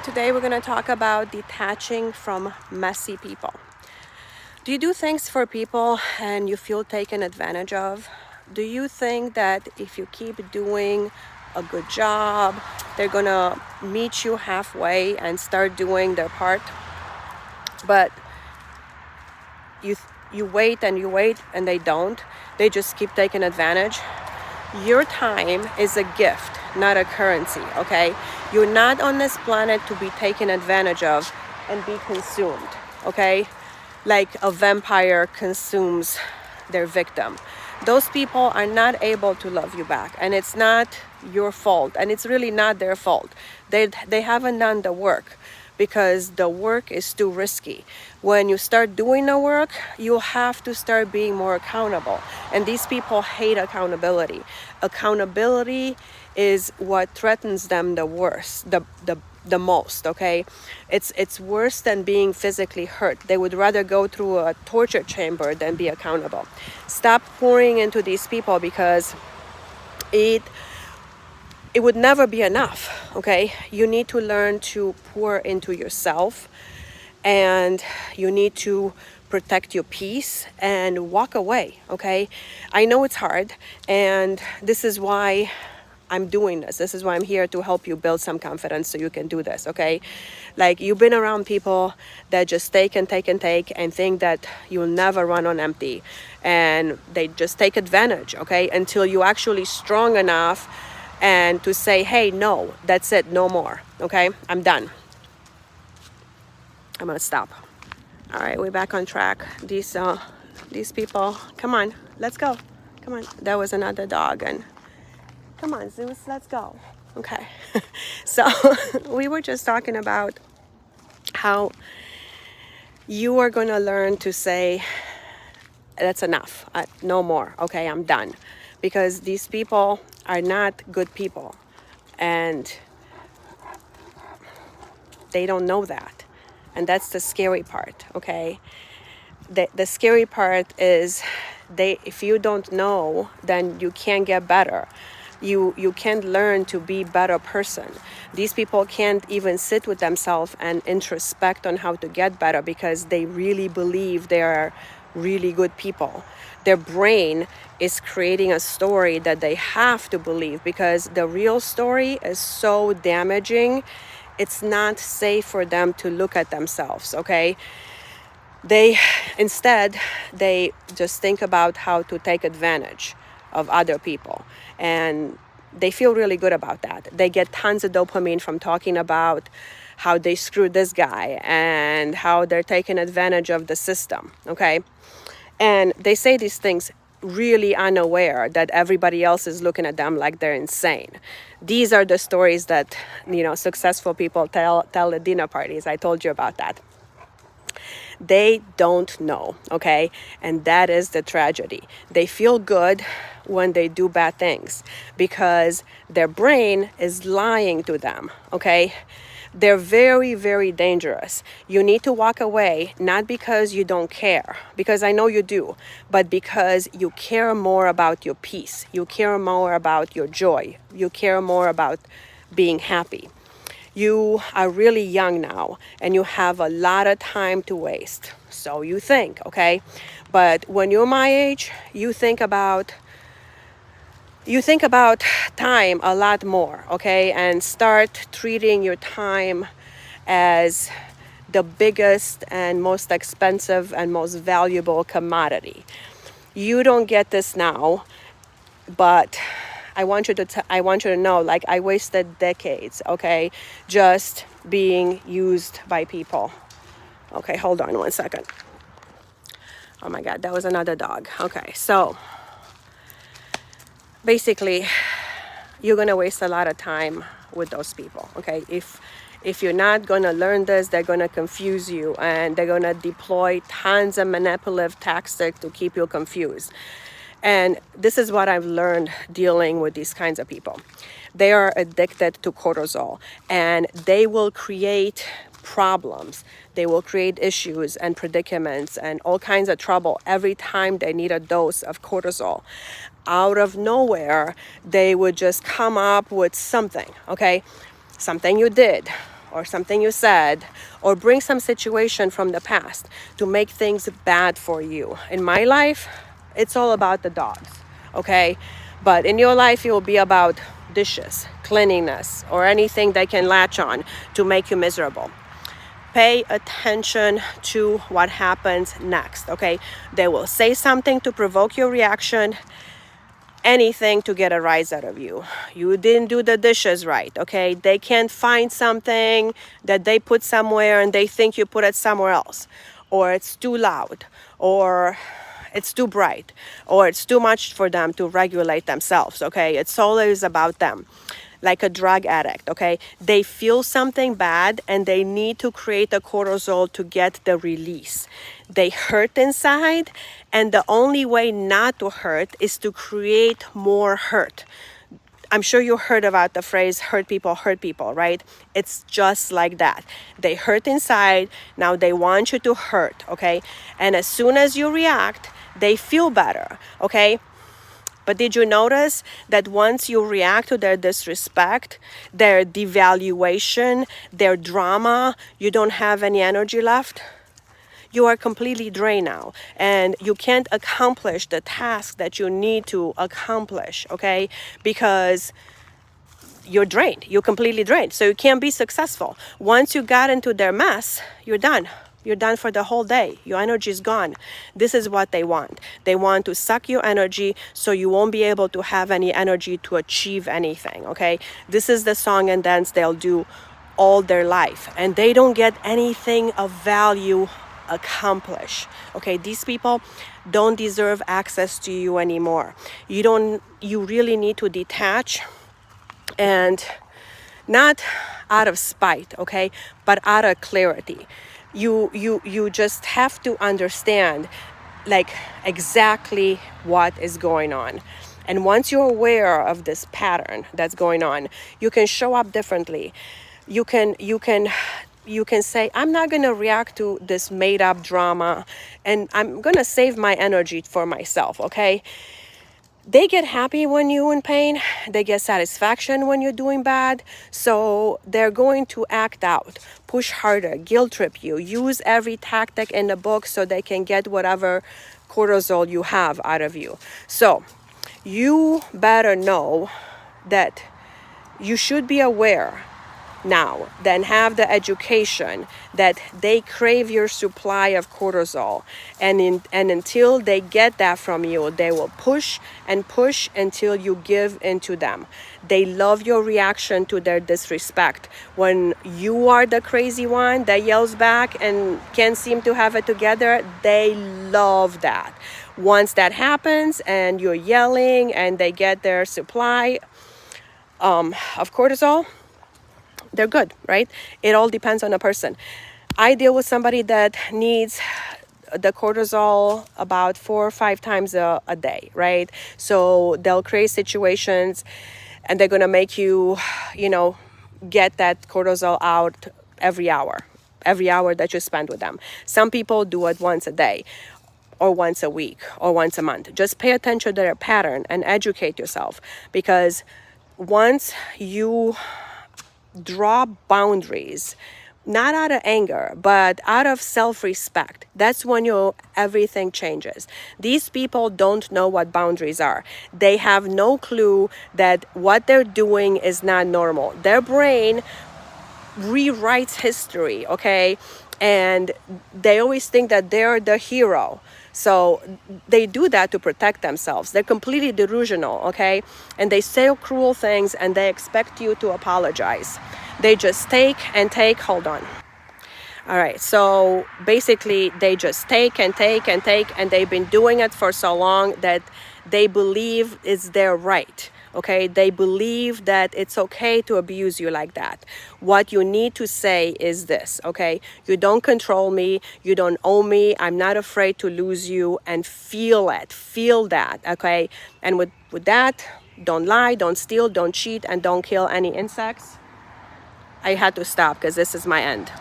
Today we're going to talk about detaching from messy people. Do you do things for people and you feel taken advantage of? Do you think that if you keep doing a good job, they're going to meet you halfway and start doing their part? But you wait and they don't. They just keep taking advantage. Your time is a gift, not a currency, okay? You're not on this planet to be taken advantage of and be consumed, okay? Like a vampire consumes their victim. Those people are not able to love you back, and it's not your fault, and it's really not their fault. They haven't done the work because the work is too risky. When you start doing the work, you have to start being more accountable. And these people hate accountability. Accountability is what threatens them the worst, the most, okay? It's worse than being physically hurt. They would rather go through a torture chamber than be accountable. Stop pouring into these people because it would never be enough, okay? You need to learn to pour into yourself, and you need to protect your peace and walk away, okay? I know it's hard, and this is why I'm doing this. This is why I'm here, to help you build some confidence so you can do this, okay? Like, you've been around people that just take and take and take and think that you'll never run on empty, and they just take advantage, okay? Until you're actually strong enough and to say, hey, no, that's it, no more, okay? I'm done. I'm gonna stop. All right, we're back on track. These people, come on, let's go. Come on, that was another dog, and come on, Zeus, let's go. Okay, so we were just talking about how you are gonna learn to say, that's enough, no more, okay, I'm done. Because these people are not good people, and they don't know that. And that's the scary part, okay? The scary part is if you don't know, then you can't get better. You can't learn to be a better person. These people can't even sit with themselves and introspect on how to get better because they really believe they are really good people. Their brain is creating a story that they have to believe because the real story is so damaging. It's not safe for them to look at themselves, okay? Instead, they just think about how to take advantage of other people. And they feel really good about that. They get tons of dopamine from talking about how they screwed this guy and how they're taking advantage of the system, okay? And they say these things really unaware that everybody else is looking at them like they're insane. These are the stories that, successful people tell at dinner parties. I told you about that. They don't know, okay? And that is the tragedy. They feel good when they do bad things because their brain is lying to them, okay? They're very, very dangerous. You need to walk away, not because you don't care, because I know you do, but because you care more about your peace. You care more about your joy. You care more about being happy. You are really young now, and you have a lot of time to waste. So you think, okay? But when you're my age, you think about time a lot more, okay? And start treating your time as the biggest and most expensive and most valuable commodity. You don't get this now, but I want you to know, like, I wasted decades, okay, just being used by people. Okay, hold on one second. Oh my God, that was another dog. Okay, so basically, you're gonna waste a lot of time with those people, okay? If you're not gonna learn this, they're gonna confuse you, and they're gonna deploy tons of manipulative tactics to keep you confused. And this is what I've learned dealing with these kinds of people. They are addicted to cortisol, and they will create problems. They will create issues and predicaments and all kinds of trouble every time they need a dose of cortisol. Out of nowhere, they would just come up with something, okay? Something you did, or something you said, or bring some situation from the past to make things bad for you. In my life, it's all about the dogs, okay? But in your life, it will be about dishes, cleanliness, or anything they can latch on to make you miserable. Pay attention to what happens next, okay? They will say something to provoke your reaction, anything to get a rise out of you. You didn't do the dishes right, okay? They can't find something that they put somewhere and they think you put it somewhere else. Or it's too loud, or it's too bright, or it's too much for them to regulate themselves, okay? It's always about them. Like a drug addict, okay? They feel something bad and they need to create a cortisol to get the release. They hurt inside, and the only way not to hurt is to create more hurt. I'm sure you heard about the phrase hurt people, right? It's just like that. They hurt inside, now they want you to hurt, okay? And as soon as you react, they feel better, okay? But did you notice that once you react to their disrespect, their devaluation, their drama, you don't have any energy left? You are completely drained now, and you can't accomplish the task that you need to accomplish, okay? Because you're drained. You're completely drained. So you can't be successful. Once you got into their mess, you're done. You're done for the whole day. Your energy is gone. This is what they want. They want to suck your energy so you won't be able to have any energy to achieve anything, okay? This is the song and dance they'll do all their life. And they don't get anything of value accomplished, okay? These people don't deserve access to you anymore. You really need to detach, and not out of spite, okay, but out of clarity. You just have to understand like exactly what is going on. And once you're aware of this pattern that's going on, you can show up differently. You can say, I'm not going to react to this made up drama, and I'm going to save my energy for myself, okay? They get happy when you're in pain. They get satisfaction when you're doing bad. So they're going to act out, push harder, guilt trip you, use every tactic in the book so they can get whatever cortisol you have out of you. So you better know that you should be aware now, then have the education that they crave your supply of cortisol, and until they get that from you, they will push and push until you give into them. They love your reaction to their disrespect. When you are the crazy one that yells back and can't seem to have it together, they love that. Once that happens and you're yelling and they get their supply of cortisol, they're good, right? It all depends on a person. I deal with somebody that needs the cortisol about 4 or 5 times a day, right? So they'll create situations and they're going to make you, get that cortisol out every hour that you spend with them. Some people do it once a day, or once a week, or once a month. Just pay attention to their pattern and educate yourself, because once you draw boundaries, not out of anger, but out of self-respect, that's when everything changes. These people don't know what boundaries are. They have no clue that what they're doing is not normal. Their brain rewrites history, okay? And they always think that they're the hero. So they do that to protect themselves. They're completely delusional, okay? And they say cruel things and they expect you to apologize. They just take and take. Hold on. All right, so basically they just take and take and take, and they've been doing it for so long that they believe it's their right. Okay, they believe that it's okay to abuse you like that. What you need to say is this, okay? You don't control me, you don't own me, I'm not afraid to lose you, and feel it, feel that, okay? And with that, don't lie, don't steal, don't cheat, and don't kill any insects. I had to stop because this is my end.